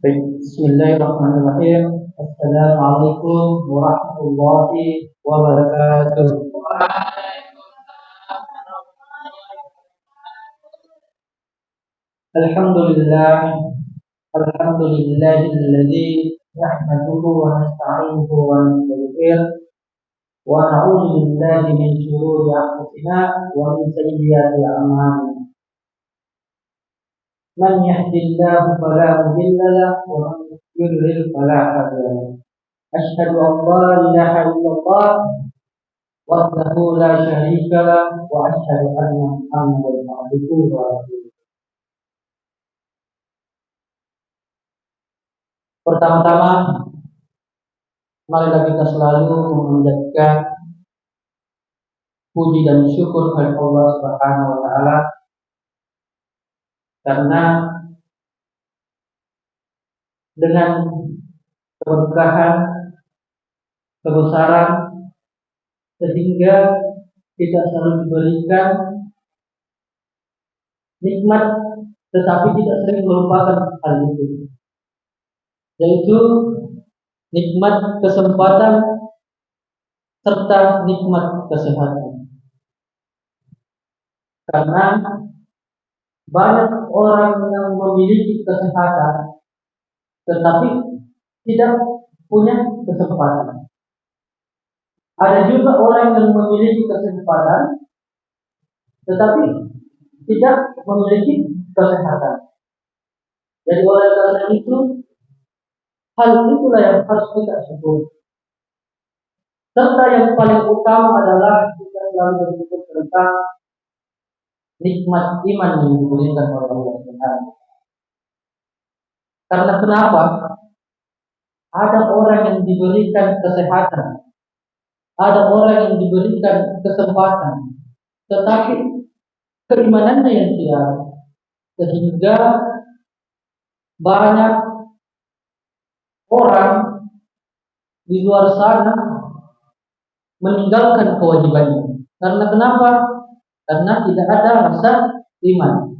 Baik, bismillahirrahmanirrahim. Assalamualaikum warahmatullahi wabarakatuh. Alhamdulillah, alhamdulillahilladzi nahmaduhu wa nasta'inuhu wa nastaghfir wa na'udzu billahi min shururi anfusina wa min sayyiati a'malina. Man yahdihillahu fala mudilla lahu wa man yudlil fala hadiya lahu. Asyhadu an la ilaha illallah wahdahu la syarika lah wa asyhadu anna Muhammadan abduhu wa rasuluh. Pertama-tama, marilah kita selalu memanjatkan puji dan syukur kepada Allah Subhanahu wa taala karena dengan keberkahan, kebesaran sehingga kita selalu diberikan nikmat, tetapi tidak sering melupakan hal itu, yaitu nikmat kesempatan serta nikmat kesehatan. Karena banyak orang yang memiliki kesehatan tetapi tidak punya kesempatan. Ada juga orang yang memiliki kesempatan tetapi tidak memiliki kesehatan. Jadi oleh karena itu, hal itulah yang harus kita syukuri. Serta yang paling utama adalah kita selalu bersyukur tentang nikmat iman yang diberikan oleh Allah Subhanahu. Karena kenapa? Ada orang yang diberikan kesehatan, ada orang yang diberikan kesempatan, tetapi keimanannya yang tiada, sehingga banyak orang di luar sana meninggalkan kewajibannya. Karena kenapa? Karena tidak ada rasa iman.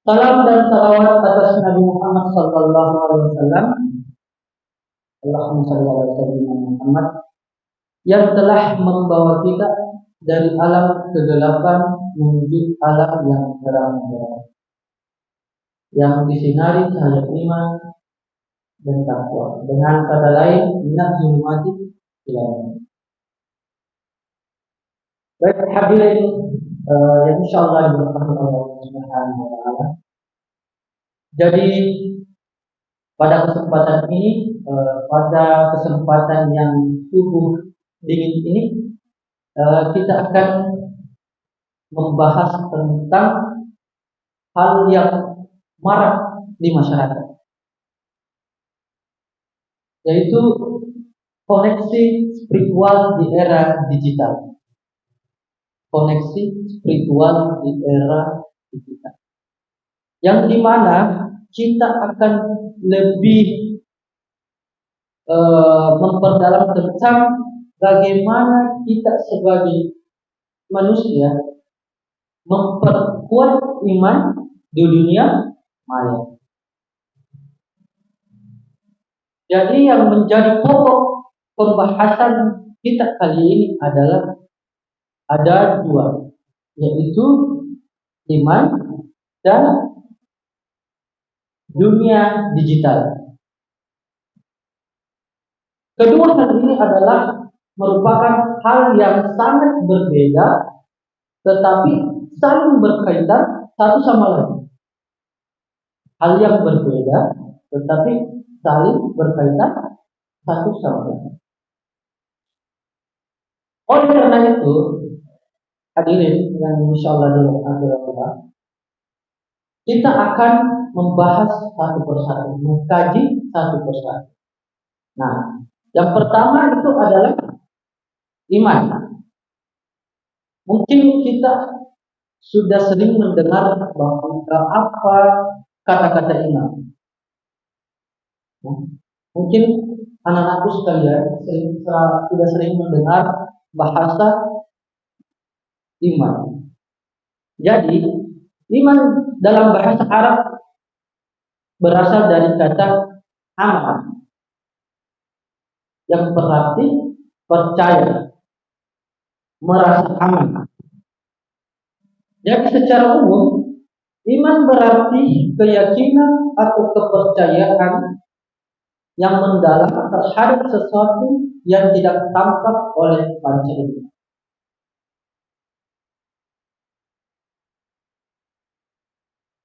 Salam dan salawat atas Nabi Muhammad sallallahu alaihi wasallam. Allahumma shalli ala sayyidina Muhammad, yang telah membawa kita dari alam kegelapan menuju alam yang terang, yang disinari cahaya iman dan takwa. Dengan kata lain, minaz zulumati ila nur. Baik hadirin yang insyaallah dirahmati Allah Subhanahu wa taala. Jadi pada kesempatan ini, pada kesempatan yang subuh dingin ini, kita akan membahas tentang hal yang marak di masyarakat, yaitu koneksi spiritual di era digital. Koneksi spiritual di era digital, yang dimana kita akan lebih memperdalam tentang bagaimana kita sebagai manusia memperkuat iman di dunia maya. Jadi yang menjadi pokok pembahasan kita kali ini adalah ada dua, yaitu iman dan dunia digital. Kedua hal ini adalah merupakan hal yang sangat berbeda tetapi saling berkaitan satu sama lain. Hal yang berbeda tetapi saling berkaitan satu sama lain. Oleh karena itu, hadirin yang insyaallah dirahmati Allah, kita akan membahas satu persatu, mengkaji satu persatu. Nah, yang pertama itu adalah iman. Mungkin kita sudah sering mendengar bahwa apa kata-kata iman. Mungkin anak-anakku sekalian sudah sering mendengar bahasa iman. Jadi Iman dalam bahasa Arab berasal dari kata aman yang berarti percaya, merasa aman. Jadi secara umum, iman berarti keyakinan atau kepercayaan yang mendalam terhadap sesuatu yang tidak tampak oleh panca indera.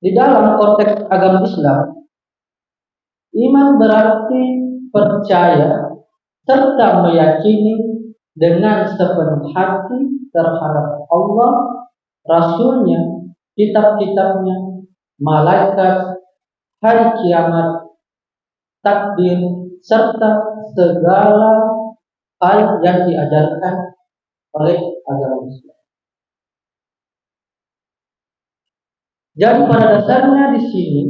Di dalam konteks agama Islam, iman berarti percaya serta meyakini dengan sepenuh hati terhadap Allah, Rasulnya, kitab-kitabnya, malaikat, hari kiamat, takdir, serta segala hal yang diajarkan oleh agama Islam. Jadi pada dasarnya di sini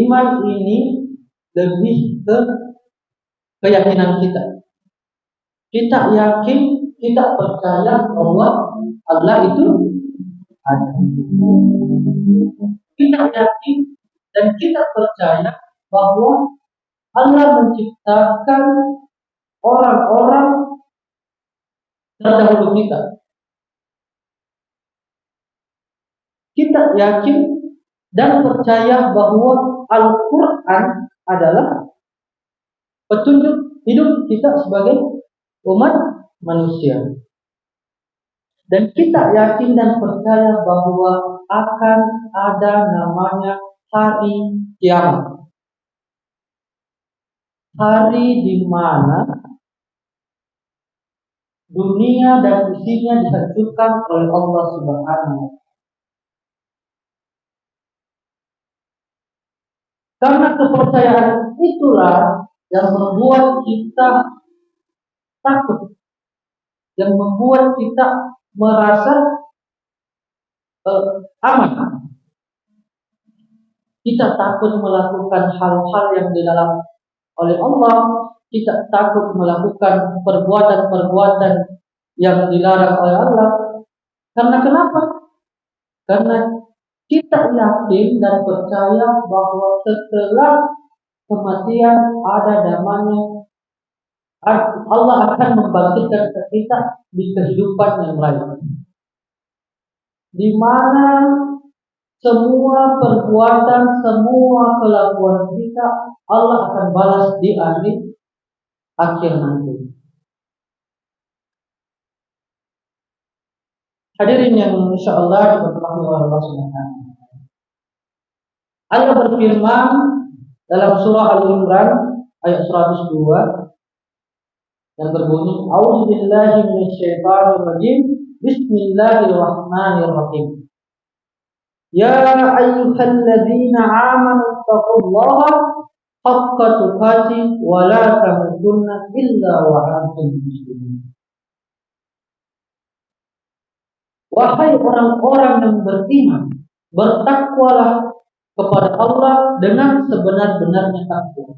iman ini lebih ke keyakinan kita. Kita yakin, kita percaya bahwa Allah itu ada. Kita yakin dan kita percaya bahwa Allah menciptakan orang-orang terdahulu kita. Kita yakin dan percaya bahwa Al-Quran adalah petunjuk hidup kita sebagai umat manusia. Dan kita yakin dan percaya bahwa akan ada namanya hari kiamat. Hari di mana dunia dan isinya dihancurkan oleh Allah Subhanahu wa Ta'ala. Karena kepercayaan itulah yang membuat kita takut, yang membuat kita merasa aman. Kita takut melakukan hal-hal yang dilarang oleh Allah. Kita takut melakukan perbuatan-perbuatan yang dilarang oleh Allah. Karena kenapa? Karena kita yakin dan percaya bahwa setelah kematian ada namanya Allah akan membangkitkan kita di kehidupan yang lain, di mana semua perbuatan, semua kelakuan kita Allah akan balas di akhir nanti. Hadirin yang insyaallah diberkahi oleh Allah Subhanahu wa Ta'ala. Allah berfirman dalam surah Al-Imran ayat 102 yang berbunyi, A'udzubillahi minasyaitonirrajim, Bismillahirrahmanirrahim. Ya ayyuhalladzina amanu taqullaha haqqa tuqatih wa la tamutunna illa wa antum muslimun. Wahai orang-orang yang beriman, bertakwalah kepada Allah dengan sebenar-benarnya takwa.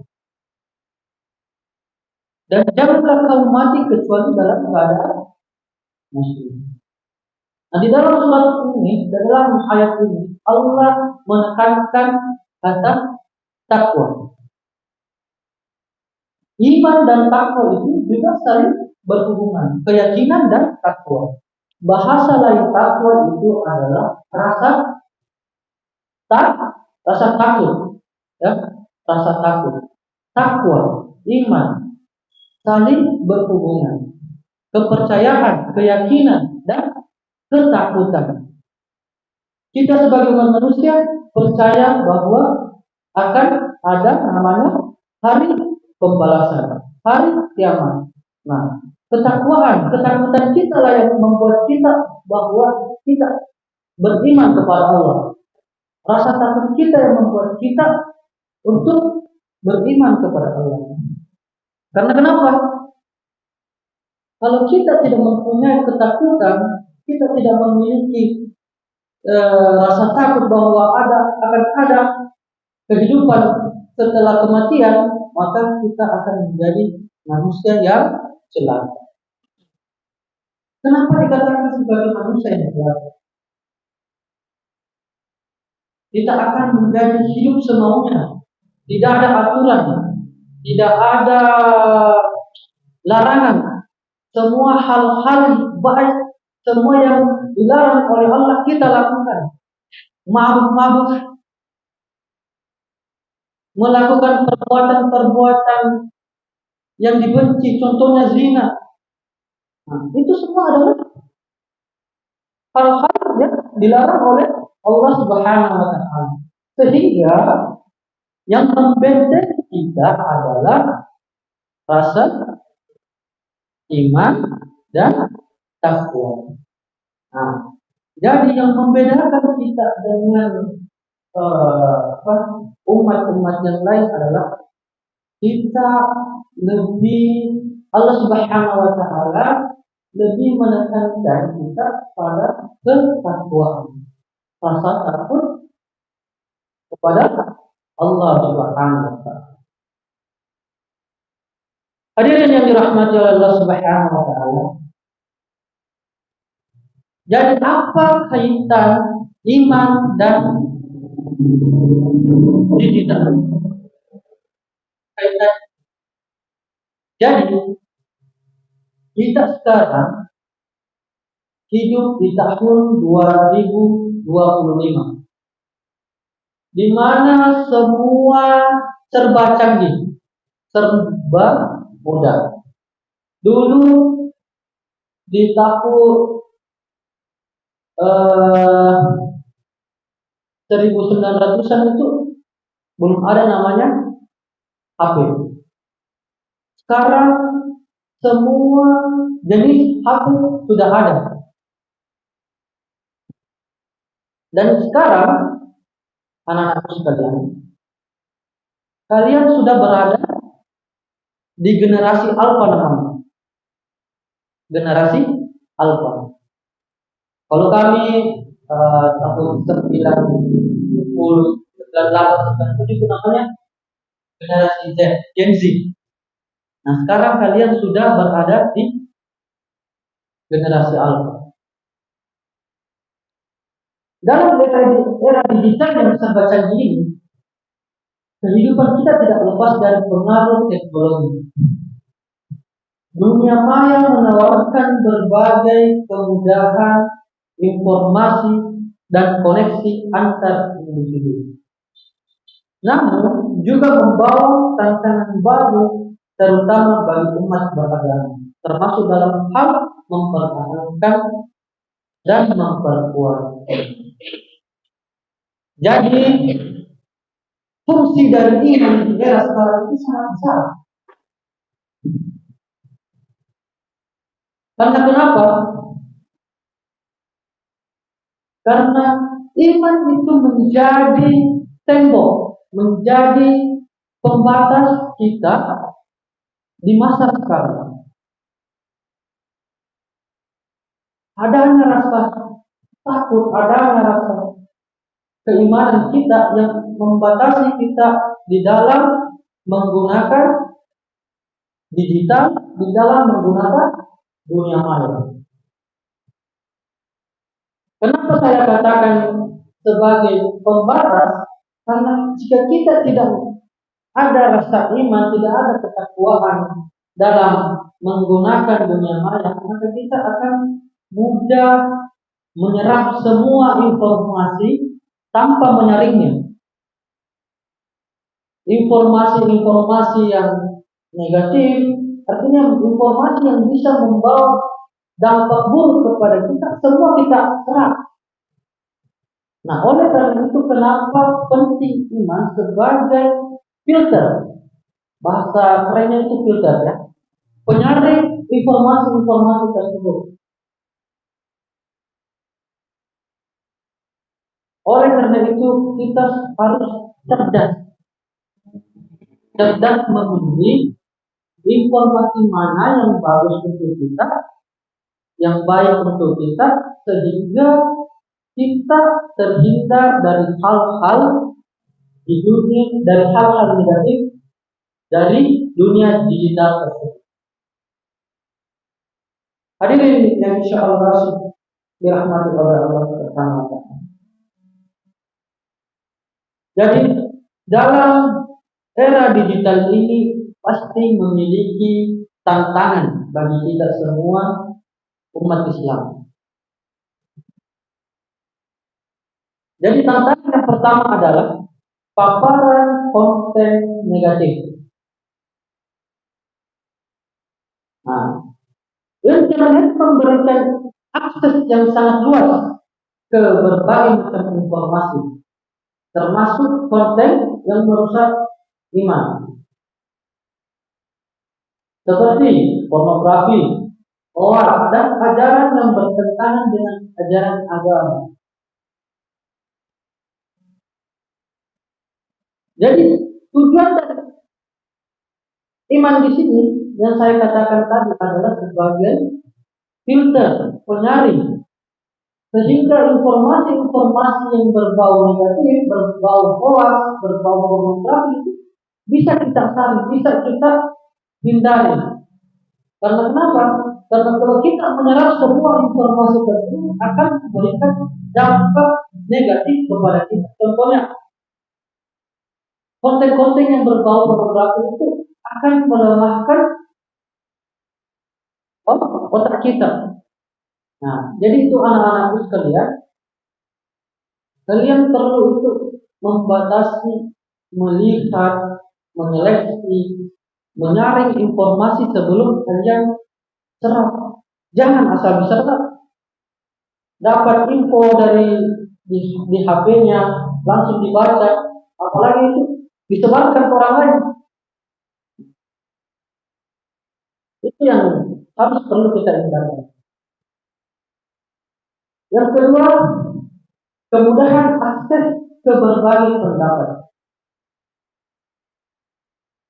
Dan janganlah kamu mati kecuali dalam keadaan muslim. Nah, di dalam surat ini, dalam ayat ini, Allah menekankan kata takwa. Iman dan takwa itu juga saling berhubungan, keyakinan dan takwa. Bahasa lain takwa itu adalah rasa takut, ya, rasa takut. Takwa, iman, saling berhubungan, kepercayaan, keyakinan, dan ketakutan. Kita sebagai manusia percaya bahwa akan ada namanya hari pembalasan, hari kiamat. Nah, ketakutan kita lah yang membuat kita bahwa kita beriman kepada Allah. Rasa takut kita yang membuat kita untuk beriman kepada Allah. Karena kenapa? Kalau kita tidak mempunyai ketakutan, kita tidak memiliki rasa takut bahwa akan ada kehidupan setelah kematian, maka kita akan menjadi manusia yang celaka. Kenapa dikatakan sebagai manusia yang celaka? kita akan menjadi hidup semaunya. Tidak ada aturan, tidak ada larangan. Semua hal-hal baik, semua yang dilarang oleh Allah kita lakukan. Mabuk-mabuk, melakukan perbuatan-perbuatan yang dibenci, contohnya zina. Nah, itu semua adalah hal-hal yang dilarang oleh Allah Subhanahu wa taala. Sehingga yang membentengi kita adalah rasa iman dan takwa. Nah, jadi yang membedakan kita dengan umat-umat yang lain adalah kita lebih, Allah Subhanahu wa taala lebih menekankan kita pada ketakwaan, rasa takut kepada Allah Subhanahu wa taala. Hadirin yang dirahmati oleh Allah Subhanahu wa taala. Jadi apa kaitan iman dan digital? Kaitan. Jadi kita sekarang hidup di tahun 2025, di mana semua serba canggih, serba mudah. Dulu di tahun 1900-an itu belum ada namanya HP. Sekarang semua jenis HP sudah ada. Dan sekarang anak-anak sekalian, kalian sudah berada di generasi alfa namanya. Generasi alfa. Kalau kami tahun 90, 98, itu namanya generasi Z, Gen Z. Nah, sekarang kalian sudah berada di generasi alfa. Dalam era digital yang serba canggih ini, kehidupan kita tidak lepas dari pengaruh teknologi. Dunia maya menawarkan berbagai kemudahan, informasi, dan koneksi antar individu. Namun juga membawa tantangan baru, terutama bagi umat beragama, termasuk dalam hal mempertahankan dan memperkuat. Jadi fungsi dari iman di era sekarang itu sangat besar. Karena kenapa? Karena iman itu menjadi tembok, menjadi pembatas kita di masa sekarang. Adanya rasa takut, adanya rasa keimanan kita yang membatasi kita di dalam menggunakan digital, di dalam menggunakan dunia maya. Kenapa saya katakan sebagai pembatas? Karena jika kita tidak ada rasa iman, tidak ada ketakwaan dalam menggunakan dunia maya, maka kita akan mudah menyerap semua informasi tanpa menyaringnya. Informasi-informasi yang negatif, artinya informasi yang bisa membawa dampak buruk kepada kita, semua kita serap. Nah, oleh karena itu kenapa penting iman sebagai filter. Bahasa kerennya itu filter ya. Penyaring informasi-informasi tersebut. Oleh karena itu kita harus cerdas memilih informasi mana yang bagus untuk kita, yang baik untuk kita, sehingga kita terhindar dari hal-hal di dunia, dari hal-hal negatif dari dunia digital tersebut. Hadirin yang insyaallah dirahmati oleh Allah Subhanahu wa taala. Jadi dalam era digital ini pasti memiliki tantangan bagi kita semua umat Islam. Jadi tantangan yang pertama adalah paparan konten negatif. Nah, internet memberikan akses yang sangat luas ke berbagai macam informasi, termasuk konten yang merusak iman, seperti pornografi, hoax, dan ajaran yang bertentangan dengan ajaran agama. Jadi tujuan dari iman di sini yang saya katakan tadi adalah sebagai filter, penyaring, sehingga informasi-informasi yang berbau negatif, berbau hoax, berbau pornografi bisa kita saring, bisa kita hindari. Karena kenapa? Karena kalau kita menyerap semua informasi tersebut akan memberikan dampak negatif kepada kita. Contohnya, konten-konten yang berbau pornografi itu akan melemahkan otak kita. Nah, jadi itu anak-anakku sekalian, kalian perlu itu membatasi, melihat, menyeleksi, menyaring informasi sebelum kalian serap. Jangan asal diserap. Dapat info dari di HP-nya langsung dibaca, apalagi itu disebarkan ke orang lain. Itu yang harus perlu kita hindari. Yang kedua, kemudahan akses ke berbagai pendapat.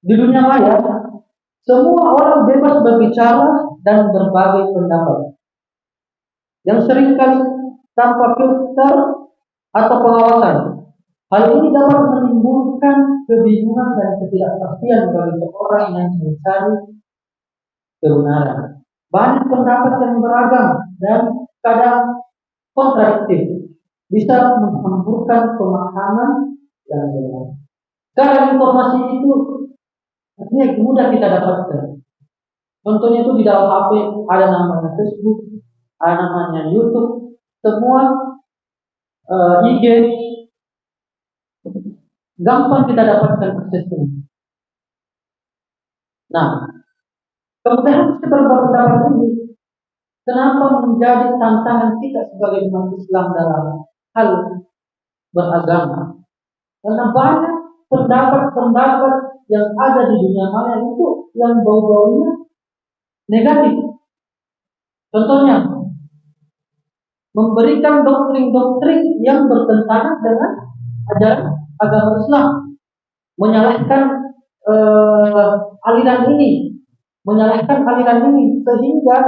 Di dunia maya, semua orang bebas berbicara dan berbagai pendapat, yang seringkali tanpa filter atau pengawasan. Hal ini dapat menimbulkan kebingungan dan ketidakpastian bagi seorang yang mencari kebenaran. Banyak pendapat yang beragam dan kadang kontradiktif bisa menghamburkan pemahaman yang benar. Sekarang informasi itu ini mudah kita dapatkan. Contohnya itu di dalam HP ada namanya Facebook, ada namanya YouTube, semua IG, gampang kita dapatkan aksesnya. Nah, kemudahan berpendapat ini kenapa menjadi tantangan kita sebagai umat Islam dalam hal beragama? Karena banyak pendapat-pendapat yang ada di dunia maya itu yang bau-baunya negatif. Contohnya, memberikan doktrin-doktrin yang bertentangan dengan ajaran agama Islam, menyalahkan aliran ini, sehingga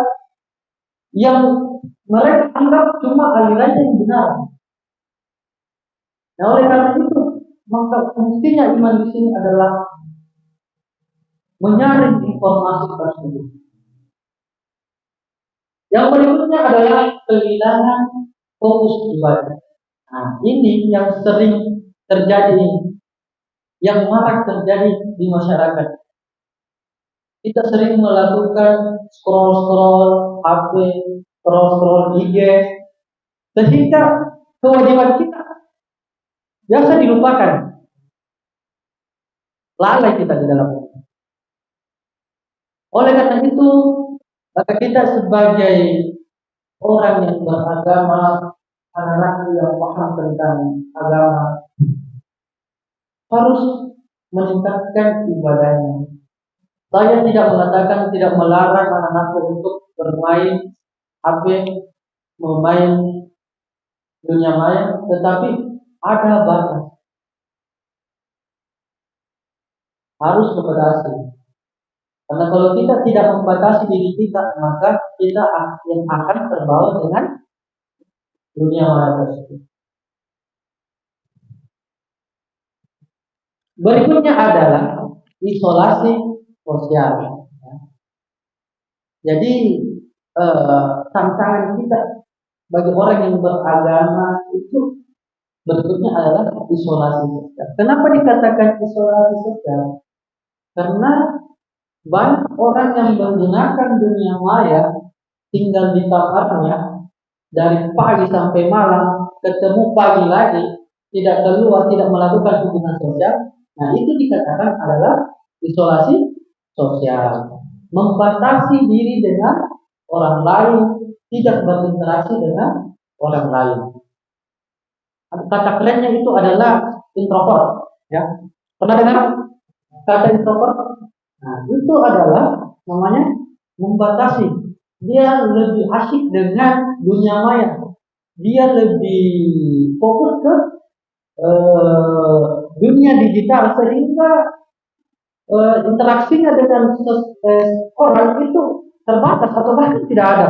yang mereka anggap cuma alirannya yang benar. Nah, oleh karena itu, maka fungsinya iman di sini adalah menyaring informasi tersebut. Yang berikutnya adalah kehilangan fokus ibadah. Nah, ini yang sering terjadi, yang marak terjadi di masyarakat. Kita sering melakukan scroll HP, scroll IG, sehingga kewajiban kita biasa dilupakan. Lalai kita di dalamnya. Oleh karena itu, maka kita sebagai orang yang beragama, anak-anak yang paham tentang agama, harus meningkatkan ibadahnya. Saya tidak mengatakan, tidak melarang anak-anak untuk bermain HP, bermain dunia maya, tetapi ada batas. Harus dibatasi. Karena kalau kita tidak membatasi diri kita, maka kita yang akan terbawa dengan dunia maya tersebut. Berikutnya adalah isolasi sosial. Jadi tantangan kita bagi orang yang beragama itu Berikutnya adalah isolasi sosial. Kenapa dikatakan isolasi sosial? Karena banyak orang yang menggunakan dunia maya, tinggal di kamarnya dari pagi sampai malam, ketemu pagi lagi, tidak keluar, tidak melakukan hubungan sosial. Nah, itu dikatakan adalah isolasi sosial. Membatasi diri dengan orang lain, tidak berinteraksi dengan orang lain. Kata kerennya itu adalah introvert, ya. Pernah dengar kata introvert? Nah, itu adalah namanya membatasi. Dia lebih asik dengan dunia maya. Dia lebih fokus ke dunia digital sehingga interaksinya dengan orang itu terbatas atau bahkan tidak ada.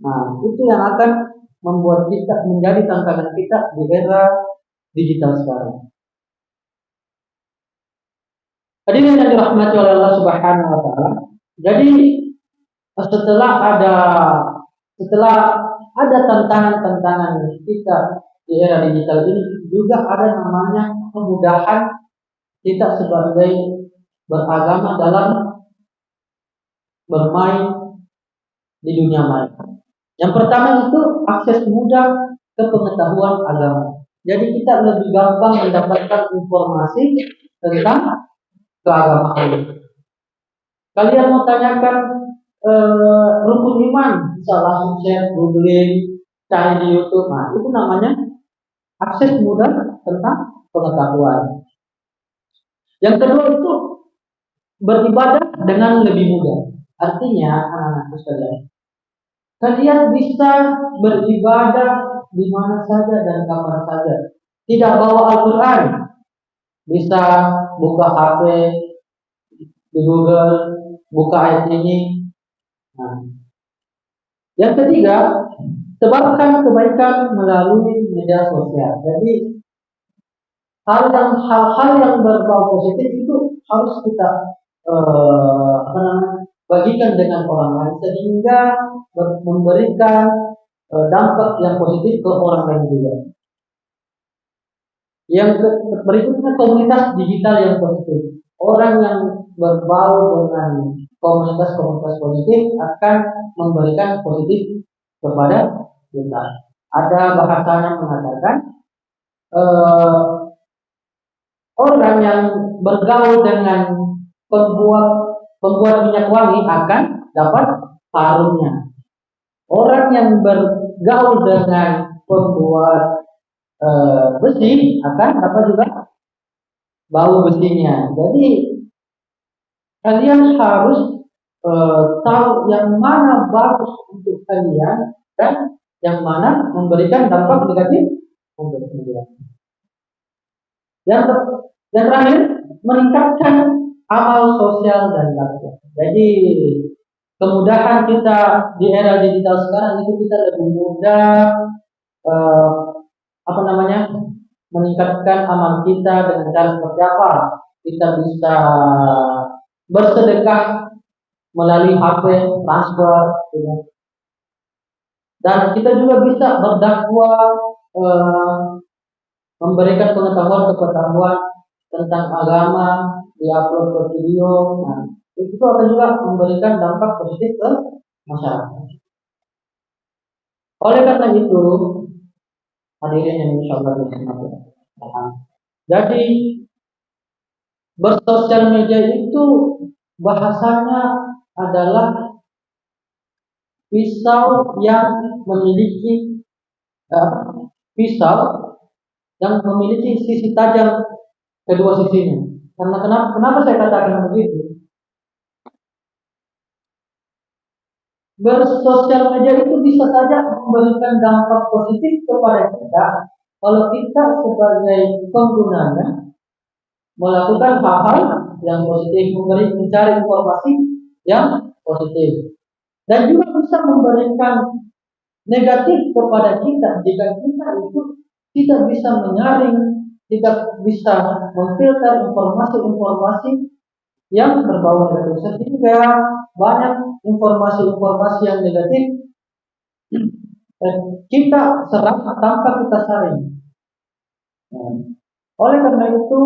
Nah, itu yang akan membuat kita menjadi tantangan kita di era digital sekarang. Hadirin yang dirahmati oleh Allah Subhanahu wa taala. Jadi setelah ada tantangan-tantangan kita di era digital ini, juga ada namanya kemudahan kita sebagai beragama dalam bermain di dunia maya. Yang pertama itu akses mudah ke pengetahuan agama. Jadi kita lebih gampang mendapatkan informasi tentang keagamaan. Kalian mau tanyakan rukun iman, bisa langsung share, googling, cari di YouTube. Nah, itu namanya akses mudah tentang pengetahuan. Yang kedua itu beribadah dengan lebih mudah. Artinya, anak-anakku sekalian, kalian bisa beribadah di mana saja dan kapan saja. Tidak bawa Al-Quran, bisa buka HP di Google, buka ayat ini. Nah, yang ketiga, sebarkan kebaikan melalui media sosial. Jadi hal-hal yang berbau positif itu harus kita bagikan dengan orang lain sehingga memberikan dampak yang positif ke orang lain juga. Yang berikutnya komunitas digital yang positif. Orang yang berbau dengan komunitas-komunitas positif akan memberikan positif kepada kita. Ada bahasanya mengatakan orang yang bergaul dengan pembuat minyak wangi akan dapat harumnya. Orang yang bergaul dengan pembuat besi akan dapat juga bau besinya. Jadi kalian harus tahu yang mana bagus untuk kalian dan yang mana memberikan dampak negatif untuk kalian. Yang terakhir, meningkatkan amal sosial dan dakwah. Jadi kemudahan kita di era digital sekarang itu kita lebih mudah meningkatkan amal kita dengan cara seperti apa? Kita bisa bersedekah melalui HP, transfer, ya. Dan kita juga bisa berdakwah, memberikan pengetahuan tentang agama, diupload ke video. Nah, itu akan juga memberikan dampak positif ke masyarakat. Oleh karena itu, hadirin yang insyaallah bersemangat. Jadi bersosial media itu bahasanya adalah pisau yang memiliki sisi tajam kedua sisinya. Karena kenapa saya katakan begitu? Bersosial media itu bisa saja memberikan dampak positif kepada kita kalau kita sebagai penggunanya melakukan hal-hal yang positif, mencari informasi yang positif, dan juga bisa memberikan negatif kepada kita jika kita itu tidak bisa menyaring, tidak bisa memfilter informasi-informasi yang berbau negatif, sehingga banyak informasi-informasi yang negatif kita serap tanpa kita saring. Nah, oleh karena itu,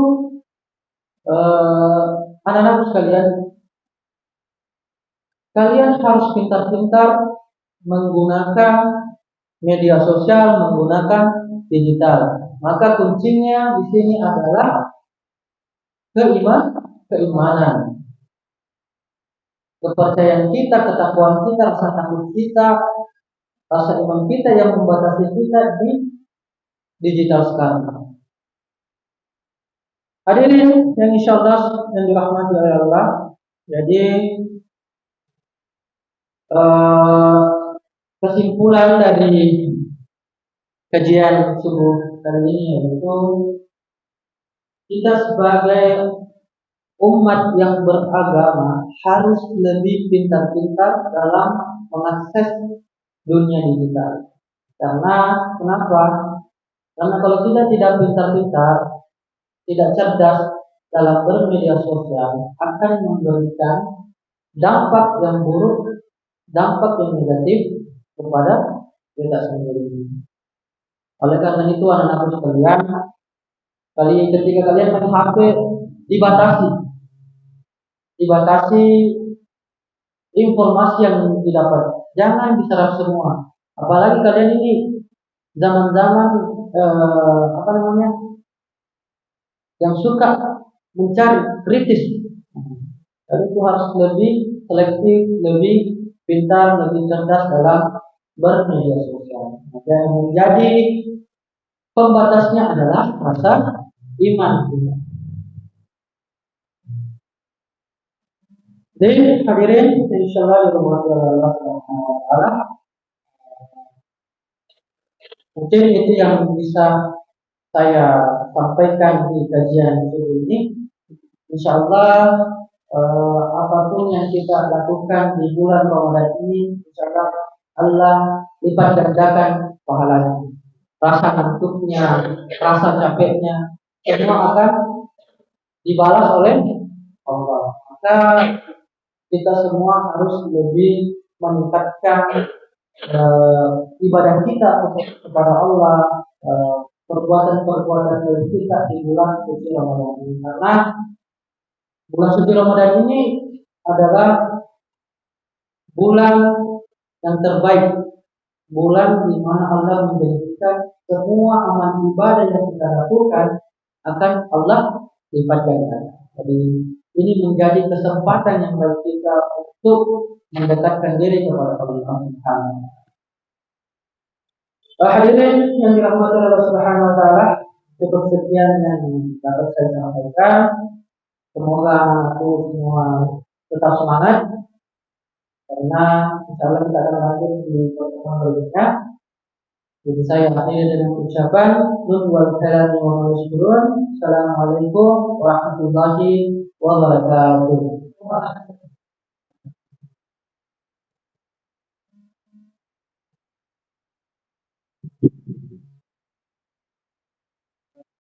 anak-anak sekalian, kalian harus pintar-pintar menggunakan media sosial, menggunakan digital. Maka kuncinya di sini adalah keimanan, kepercayaan kita, ketakwaan kita, rasa takut kita, rasa iman kita yang membatasi kita di digital sekarang. Hadirin yang insyaallah yang dirahmati oleh Allah, jadi kesimpulan dari kajian subuh kali ini yaitu kita sebagai umat yang beragama harus lebih pintar-pintar dalam mengakses dunia digital. Karena kenapa? Karena kalau kita tidak pintar-pintar, tidak cerdas dalam bermedia sosial, akan memberikan dampak yang buruk, dampak yang negatif kepada kita sendiri. Oleh karena itu anak-anak sekalian, ketika kalian main HP dibatasi informasi yang didapat, jangan diserap semua. Apalagi kalian ini zaman-zaman yang suka mencari kritis. Jadi itu harus lebih selektif, lebih pintar, lebih cerdas dalam bermedia sosial. Dan menjadi pembatasnya adalah rasa iman kita. Jadi hadirin, insyaallah dirahmati Allah Subhanahu wa taala. Mungkin itu yang bisa saya sampaikan di kajian ini. Insyaallah apapun yang kita lakukan di bulan Ramadan ini, insyaallah Allah lipat gandakan pahalanya. Rasa ngantuknya, rasa capeknya, semua akan dibalas oleh Allah. Maka kita semua harus lebih meningkatkan ibadah kita kepada Allah, perbuatan-perbuatan dari kita di bulan suci Ramadan ini. Karena bulan suci Ramadan ini adalah bulan yang terbaik, bulan di mana Allah menjanjikan semua amal ibadah yang kita lakukan akan Allah lipat gandakan. Jadi ini menjadi kesempatan yang baik kita untuk mendekatkan diri kepada Allah Subhanahu wa taala. Hadirin yang dirahmati Allah Subhanahu wa taala, cukup sekian yang dapat saya sampaikan. Semoga aku semua tetap semangat karena insyaallah kita akan lanjut di pertemuan berikutnya. Jadi saya akhiri dengan ucapan nun wal kalam wa masyrun. Assalamualaikum warahmatullahi wabarakatuh.